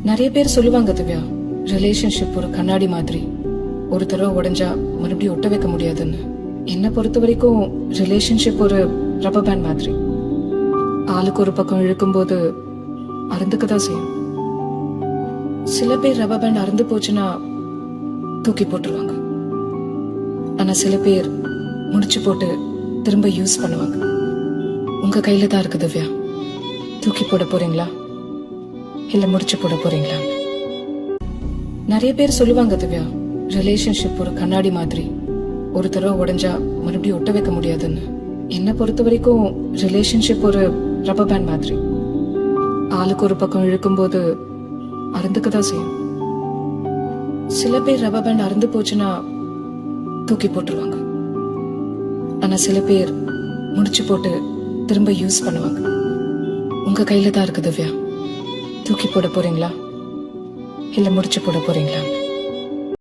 நிறைய பேர் சொல்லுவாங்க திவ்யா, ரிலேஷன்ஷிப் ஒரு கண்ணாடி மாதிரி, ஒரு தடவை உடைஞ்சா மறுபடியும் ஒட்ட வைக்க முடியாதுன்னு. என்னை பொறுத்த வரைக்கும் ரிலேஷன்ஷிப் ஒரு ரப்பர் பேண்ட் மாதிரி. ஆளுக்கு ஒரு பக்கம் இழுக்கும்போது அறுந்துக்கதான் செய்யும். சில பேர் ரப்பர் பேண்ட் அறுந்து போச்சுன்னா தூக்கி போட்டுருவாங்க. ஆனா சில பேர் முடிச்சு போட்டு திரும்ப யூஸ் பண்ணுவாங்க. உங்க கையில தான் இருக்கு திவ்யா. தூக்கி போட போறீங்களா இல்ல முடிச்சு போட போறீங்களா? நிறைய பேர் சொல்லுவாங்க திவ்யா, ரிலேஷன்ஷிப் ஒரு கண்ணாடி மாதிரி, ஒரு தடவை உடைஞ்சா மறுபடியும் ஒட்ட வைக்க முடியாதுன்னு. என்னை பொறுத்த வரைக்கும் ரிலேஷன்ஷிப் ஒரு ரப்பர் பேண்ட் மாதிரி. ஆளுக்கு ஒரு பக்கம் இழுக்கும்போது அறுந்துக்கதான் செய்யும். சில பேர் ரப்பர் பேண்ட் அறுந்து போச்சுன்னா தூக்கி போட்டுருவாங்க. ஆனா சில பேர் முடிச்சு போட்டு திரும்ப யூஸ் பண்ணுவாங்க. உங்க கையில தான் இருக்கு திவ்யா. தூக்கி போட போறீங்களா இல்ல முடிச்சு போட போறீங்களா?